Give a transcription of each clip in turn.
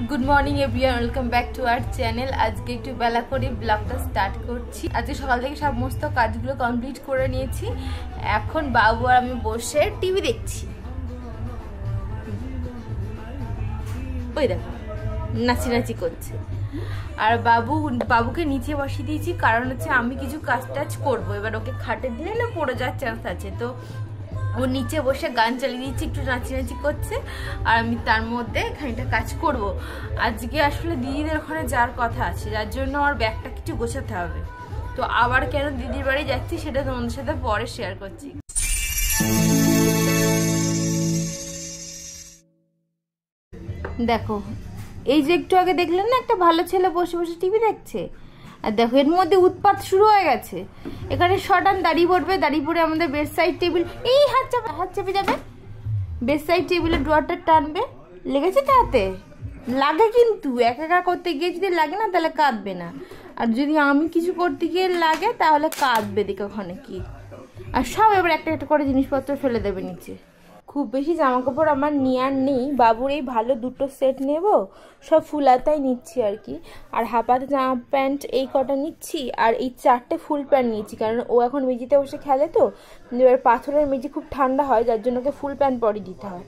Good morning everyone, welcome back to our channel. আজকে একটু বেলা করে ব্লগটা স্টার্ট করছি। আজকে সকাল থেকে সমস্ত কাজগুলো কমপ্লিট করে নিয়েছি। এখন বাবু আর আমি বসে টিভি দেখছি। ওই দেখো নাচি করছে। আর বাবুকে নিচে বসিয়ে দিয়েছি, কারণ হচ্ছে আমি কিছু কাজ টাজ করবো। এবার ওকে খাটে দিলে না পড়ে যাওয়ার চান্স আছে, তো ও নিচে বসে গান চালিয়ে দিচ্ছে, একটু নাচি করছে, আর আমি তার মধ্যে খানিকটা কাজ করব। আজকে আসলে দিদিদের ওখানে যাওয়ার কথা আছে, যার জন্য আমার ব্যাগটা কিছু গোছাতে হবে। তো আবার কেন দিদির বাড়ি যাচ্ছি সেটা তোমাদের সাথে পরে শেয়ার করছি। দেখো, এই যে একটু আগে দেখলেন না, একটা ভালো ছেলে বসে বসে টিভি দেখছে, আর দেখো এর মধ্যে উৎপাত শুরু হয়ে গেছে। এখানে শটান দাঁড়িয়ে পড়বে, দাঁড়িয়ে পড়ে আমাদের বেড সাইড টেবিল, এই হাত চাপে যাবে, বেড সাইড টেবিলের ড্রয়ারটা টানবে। লেগেছে তো হাতে? লাগে, কিন্তু একা করতে গিয়ে যদি লাগে না তাহলে কাঁদবে না, আর যদি আমি কিছু করতে গিয়ে লাগে তাহলে কাঁদবে। দেখো ওখানে কি, আর সব এবার একটা একটা করে জিনিসপত্র ফেলে দেবে নিচে। খুব বেশি জামা কাপড় আমার নেওয়ার নেই, বাবুর এই ভালো দুটো সেট নেব, সব ফুলাতাই নিচ্ছি আর কি। আর হাফাতে জামা প্যান্ট এই কটা নিচ্ছি, আর এই 4টে ফুল প্যান্ট নিয়েছি, কারণ ও এখন মেঝেতে বসে খেলে, তো এবার পাথরের মেঝে খুব ঠান্ডা হয়, যার জন্য ওকে ফুল প্যান্ট পরিয়ে দিতে হয়।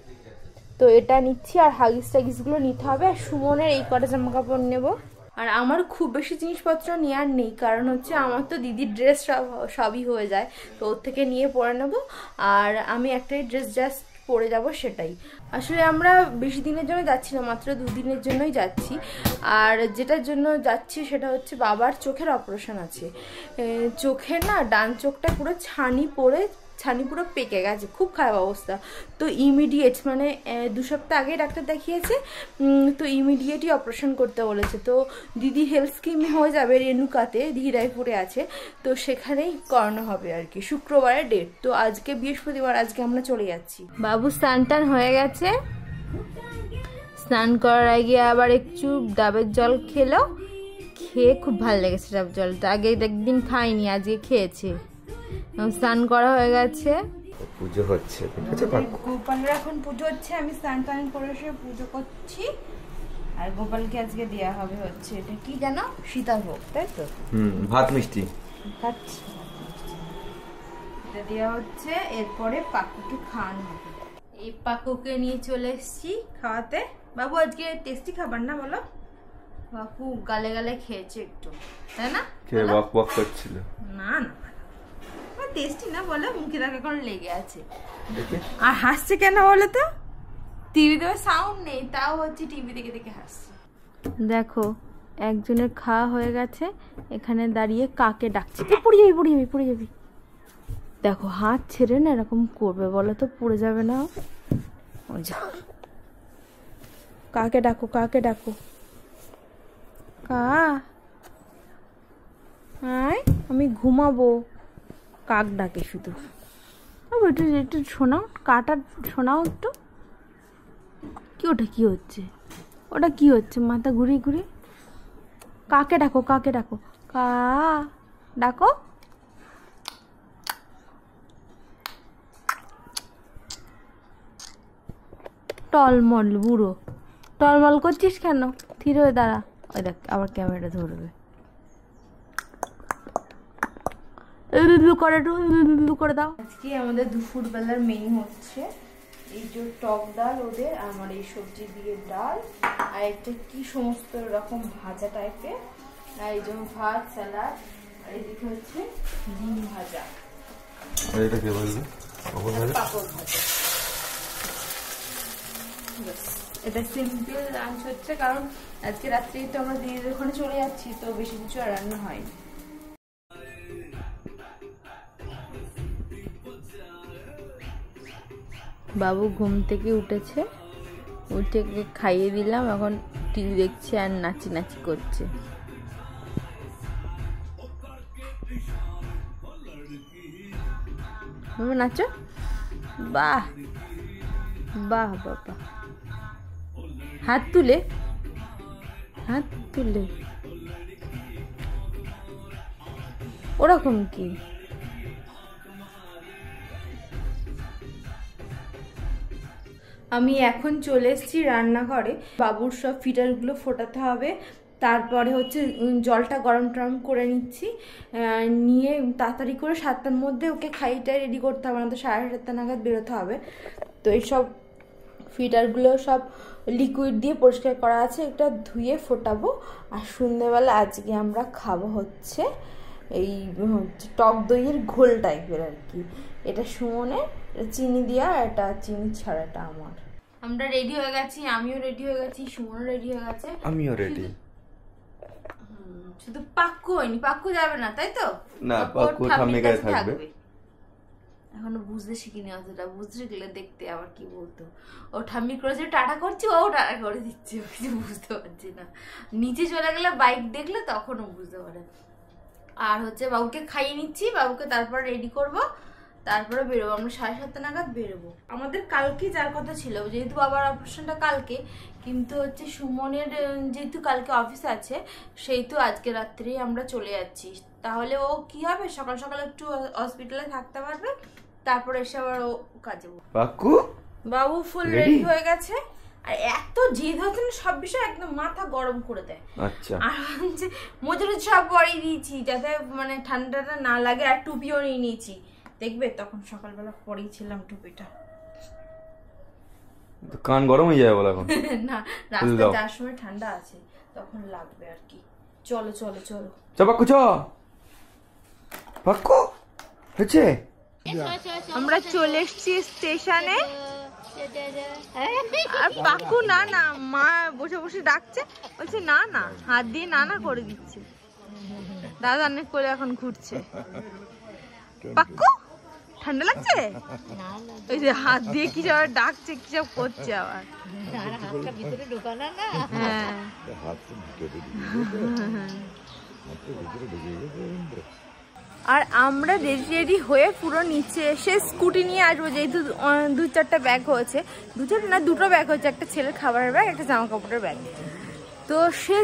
তো এটা নিচ্ছি, আর হাগিস টাগিসগুলো নিতে হবে, আর সুমনের এই কটা জামা কাপড় নেবো। আর আমার খুব বেশি জিনিসপত্র নেওয়ার নেই, কারণ হচ্ছে আমার তো দিদির ড্রেস সবই হয়ে যায়, তো ওর থেকে নিয়ে পরে নেবো। আর আমি একটাই ড্রেস জাস্ট পরে যাব, সেটাই। আসলে আমরা বেশি দিনের জন্য যাচ্ছি না, মাত্র 2 দিনের জন্যই যাচ্ছি। আর যেটার জন্য যাচ্ছি সেটা হচ্ছে বাবার চোখের অপারেশন আছে। চোখের না ডান চোখটা পুরো ছানি পুরো পেকে গেছে, খুব খারাপ অবস্থা। তো ইমিডিয়েট মানে 2 সপ্তাহ আগে ডাক্তার দেখিয়েছে, তো ইমিডিয়েটই অপারেশন করতে বলেছে। তো দিদি হেলথ স্কিমে হয়ে যাবে, রেণুকাতে ধীরাইপুরে আছে, তো সেখানেই করানো হবে আর কি। শুক্রবারের ডেট, তো আজকে বৃহস্পতিবার, আজকে আমরা চলে যাচ্ছি। বাবু স্নান টান হয়ে গেছে, স্নান করার আগে আবার একটু ডাবের জল খেলো, খেয়ে খুব ভালো লেগেছে ডাবের জলটা। আগে একদিন খাইনি, আজকে খেয়েছে। স্নান করা হয়ে গেছে, পুজো হচ্ছে, গোপালের এখন পুজো হচ্ছে, আমি স্নান টান করে এসে পুজো করছি। আর গোপালকে আজকে দেয়া হবে হচ্ছে, এটা কি জানো, সীতাভোগ, তাই তো? ভাত মিষ্টি এটা দেওয়া হচ্ছে, এরপরে পাকুকে খাওয়ানো হবে। এই পাকুকে নিয়ে চলে এসেছি খাওয়াতে। বাবু আজকে টেস্টি খাবার না, বলো? বাবু গালে গালে খেয়েছে একটু, তাই না? খেয়ে বক বক করছিল। না টেস্টি না, বলো, মুখে দেখা করে লেগে আছে। আর হাসছে কেন বলো তো? টিভিতে সাউন্ড নেই, তাও হচ্ছে টিভি দেখে দেখে হাসছে। দেখো একজনের খাওয়া হয়ে গেছে, এখানে দাঁড়িয়ে কাকে ডাকছে। পড়ে যাবি। দেখো হাত ছেড়ে না এরকম করবে, বলো তো পড়ে যাবে না? কাকে ডাকো আয়, আমি ঘুমাবো। কাক ডাকে শুধু। একটু শোনাও, কাটা শোনাও একটু। কি ওটা কি হচ্ছে মাথা ঘুরিয়ে? কাকে ডাকো ডাকো। টলমল বুড়ো, টলমল করছিস কেন? থির হয়ে দাঁড়া। ওই দেখ আবার ক্যামেরাটা ধরবে, করে দাও। আজকে আমাদের দুপুর বেলার মেনু হচ্ছে এই যে টক ডাল ওদের, আমার এই সবজি দিয়ে ডাল, আর একটা কি সমস্ত রকম ভাজা টাইপের, আর এই যে ভাত, স্যালাড, আর এদিকে হচ্ছে ডিম ভাজা। এটা কি বলবো? পাপড় ভাজা। এটা সিম্পল লাঞ্চ হচ্ছে, কারণ আজকে রাত্রেই তো আমরা দিদিদের ওখানে চলে যাচ্ছি, তো বেশি কিছু আর রান্না হয়নি। বাবু ঘুম থেকে উঠেছে, উঠে খাইয়ে দিলাম, এখন টিভি দেখছে আর নাচি করছে। নাচো, বাহ বাবা, হাত তুলে ওরকম কি? আমি এখন চলে এসেছি রান্নাঘরে। বাবুর সব ফিটারগুলো ফোটাতে হবে, তারপরে হচ্ছে জলটা গরম টরম করে নিচ্ছি, নিয়ে তাড়াতাড়ি করে 7টার মধ্যে ওকে খাইটা রেডি করতে হবে, না তো 7:30 নাগাদ বেরোতে হবে। তো এইসব ফিটারগুলো সব লিকুইড দিয়ে পরিষ্কার করা আছে, এটা ধুয়ে ফোটাবো। আর সন্ধ্যেবেলা আজকে আমরা খাবো হচ্ছে এই টক দইয়ের ঘোল টাইপের আর কি। এটা সুমনের, এটা চিনি দিয়া, এটা চিনি ছাড়াটা আমার। আমরা রেডি হয়ে গেছি, আমিও রেডি হয়ে গেছি, সুমনও রেডি হয়ে গেছে। আমিও রেডি। শুধু পাক্কু হয়নি, পাক্কু যাবে না তাই তো? না, পাক্কু ঠাম্মির কাছে থাকবে। এখনো বুঝতে শিখিনি অতটা, বুঝতে শিখলে দেখতে আবার কি বলতো। ও ঠাম্মি করেছে টাটা করছি, ও টাটা করে দিচ্ছে, ও কিছু বুঝতে পারছি না। নিচে চলে গেলে বাইক দেখলে তখনও বুঝতে পারে। আর হচ্ছে বাবুকে খাইয়ে নিচ্ছি, বাবুকে তারপর রেডি করব, তারপরে বেরোবো। আমরা 7:30 নাগাদ বেরোবো। আমাদের কালকে যার কথা ছিল, যেহেতু বাবার অপারেশনটা কালকে, কিন্তু হচ্ছে সুমনের যেহেতু কালকে অফিস আছে, সেহেতু আজকে রাত্রেই আমরা চলে যাচ্ছি। তাহলে ও কি হবে, সকাল সকাল একটু হসপিটালে থাকতে পারবে, তারপরে এসে আবার ও কাজে। বাবু ফুল রেডি হয়ে গেছে। আর এত জেদ হচ্ছে না, সব বিষয় একদম মাথা গরম করে দেয়। আচ্ছা, আর হচ্ছে মোজাটা সব পরিয়ে দিয়েছি যাতে মানে ঠান্ডাটা না লাগে, আর টুপিও নিয়ে নিয়েছি। দেখবে তখন সকালবেলা পরিয়েছিলাম টুপিটা, কান গরম হয়ে যাবে বলে এখন। না, রাস্তায় যাওয়ার সময় ঠান্ডা আছে, তখন লাগবে আর কি। চলো চলো চলো, পাক্কু চ, পাক্কু হচ্ছে। আমরা চলে এসেছি স্টেশনে। আর পাক্কু না না, মা বসে বসে ডাকছে, বলছে না না, হাত দিয়ে না না করে দিচ্ছে। দাদা অনেক করে এখন ঘুরছে। পাক্কু ঠান্ডা লাগছে, ওই যে হাত দিয়ে কি সব ডাকছে, কি সব করছে আবার। হ্যাঁ, আর আমরা রেডি রেডি হয়ে পুরো নিচে এসে স্কুটি নিয়ে আসবো, যেহেতু 2-4টা ব্যাগ হয়েছে, 2-4 না 2টো ব্যাগ হয়েছে, একটা ছেলের খাবারের ব্যাগ, একটা জামা কাপড়ের ব্যাগ। তো সে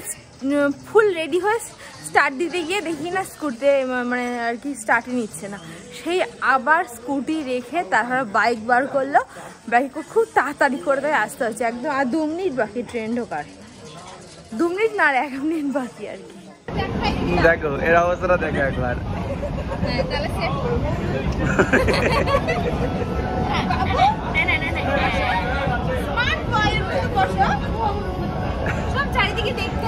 ফুল রেডি হয়ে স্টার্ট দিতে গিয়ে দেখি না স্কুটিতে মানে আর কি স্টার্টই নিচ্ছে না। সেই আবার স্কুটি রেখে তারপরে বাইক বার করলো, বাইক খুব তাড়াতাড়ি করে তাই আসতে হচ্ছে একদম। আর 2 মিনিট বাকি ট্রেন ঢোকার, 2 মিনিট না আর 1 মিনিট বাকি আর কি। দেখো এর অবস্থাটা দেখো একবার। চারিদিকে দেখতে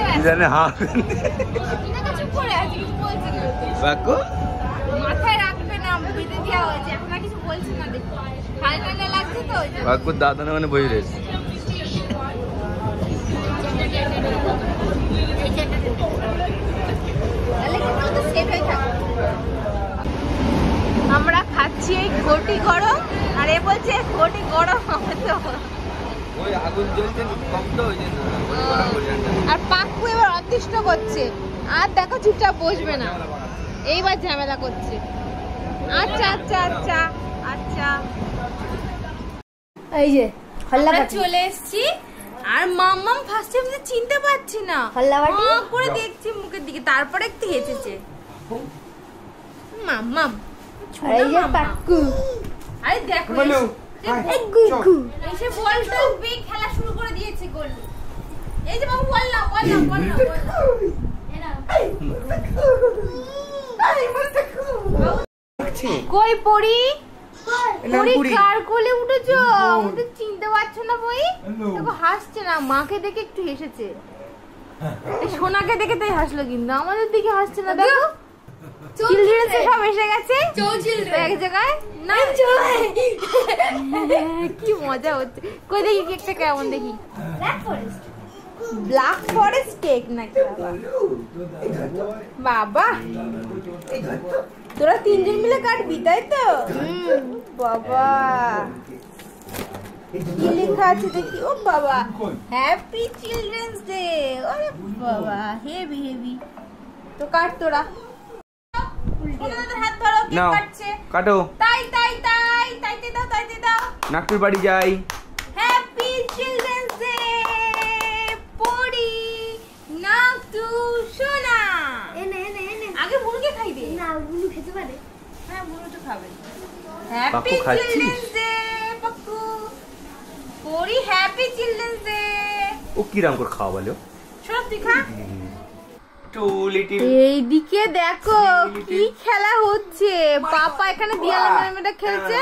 মাথায় রাখবে না, বেঁধে দেওয়া হয়েছে, এখন কিছু বলছে না। দেখো ঠান্ডা লাগছে তো, পাক্কুর দাদা মানে বই রয়েছে। আমরা খাচ্ছি এই ঘটি গরম, আর এ বলছে ঘটি গরম হবে তো। আর পাক্কু এবার অতিষ্ঠ করছে, আর দেখো চুপচাপ বসবে না, এইবার ঝামেলা করছে। আচ্ছা আচ্ছা আচ্ছা আচ্ছা, এই যে আমরা চলে এসেছি। আর মাম্মাম ফার্স্টে আমি চিনতে পারছি না, করে দেখছি মুখের দিকে, তারপরে একটু হেসেছে। মাম্মাম পাক্কু, আরে দেখো এসে বলটা খেলা শুরু করে দিয়েছে। গোল, এই যে বাবু বললাম বললাম বললাম। কই পড়ি পড়ি কার কোলে উঠেছো? আমাদের চিনতে পারছো না বই? দেখো হাসছে না, মাকে দেখে একটু হেসেছে, সোনাকে দেখে তাই হাসলো, কিন্তু আমাদের দিকে হাসছে না। দেখো চিলড্রেন্স সব এসে গেছে এক জায়গায় না, কি মজা হচ্ছে। কই দেখি কেকটা কেমন, দেখি ব্ল্যাক ফরেস্ট কেক নাকি? বাবা তোরা 3জন মিলে কাটবি তাই তো? বাবা কি লেখা আছে দেখি? ও বাবা, হ্যাপি চিলড্রেন্স ডে। ওরে বাবা, হেভি হেভি। তো কাট তোরা, হাত ধরো, কেক কাটছে, কাটো। তাই তাই তাই তাইতে দাও তাইতে দাও, নাগপুর বাড়ি যাই। হ্যাপি চিলড্রেন্স ডে পড়ি নাগটু সোনা। এনে এনে এনে আগে বুনুকে খাইবে না, বুনু খেতে পারে। হ্যাঁ বুনু তো খাবে। হ্যাপি চিলড্রেন্স ডে পাক্কু। পরি হ্যাপি চিলড্রেন্স ডে। ও কিরাম করে খাওয়া বলো? সব তুই খা। লিটিল এইদিকে দেখো কি খেলা হচ্ছে, পাপা এখানে দিয়ালে মেরে খেলছে,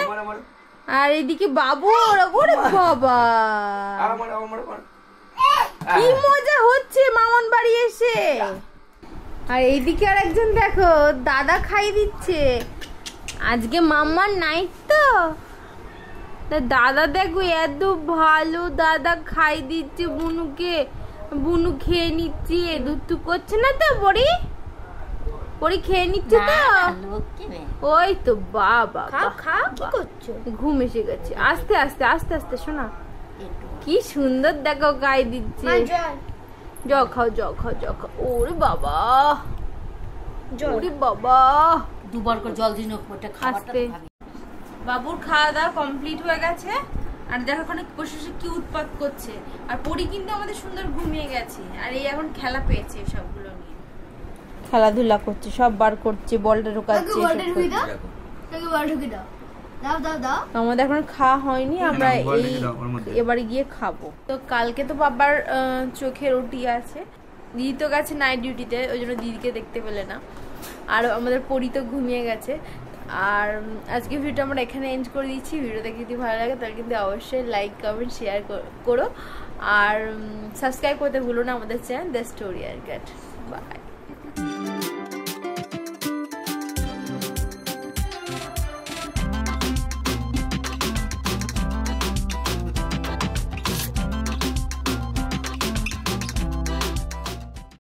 আর এইদিকে বাবু ওরে বাবা কি মজা হচ্ছে মামন বাড়ি এসে। আর এইদিকে আর একজন দেখো দাদা খাই দিচ্ছে, আজকে মাম্মার নাইট তো দাদা দেখো এত ভালো দাদা খাই দিচ্ছে বুনুকে, বুনু খেয়ে নিচ্ছে, দুধ করছে না তো পরি, পরি খেয়ে নিচ্ছে তো, ওই তো বাবা ঘুম এসে গেছে। আস্তে আস্তে আস্তে আস্তে শোনা কি সুন্দর দেখো গায়ে দিচ্ছে, জল খাও জল খাও জল খাও। ওরে বাবা ওরে বাবা দুবার করে জল দিন আস্তে। বাবুর খাওয়া দাওয়া কমপ্লিট হয়ে গেছে, আর দেখো ওখানে বসে বসে কি উৎপাত করছে, আর পরি কিন্তু আমাদের সুন্দর ঘুমিয়ে গেছে, আর এই এখন খেলা পেয়েছে সবগুলো নিয়ে খেলাধুলা করছে, সব বার করছে, বলটা ঢোকাচ্ছে। আমাদের এখন খাওয়া হয়নি, আমরা এবারে গিয়ে খাবো। তো কালকে তো বাবার চোখের ওটি আছে, দিদি তো গেছে নাইট ডিউটিতে, ওই জন্য দিদিকে দেখতে পেলে না, আর আমাদের পরি তো ঘুমিয়ে গেছে। আর আজকে ভিডিওটা আমরা এখানে এন্ড করে দিচ্ছি। ভিডিও দেখে যদি ভালো লাগে তাহলে কিন্তু অবশ্যই লাইক কমেন্ট শেয়ার করো, আর সাবস্ক্রাইব করতে ভুলো না আমাদের চ্যানেল দ্য স্টোরি আর গেট। বাই।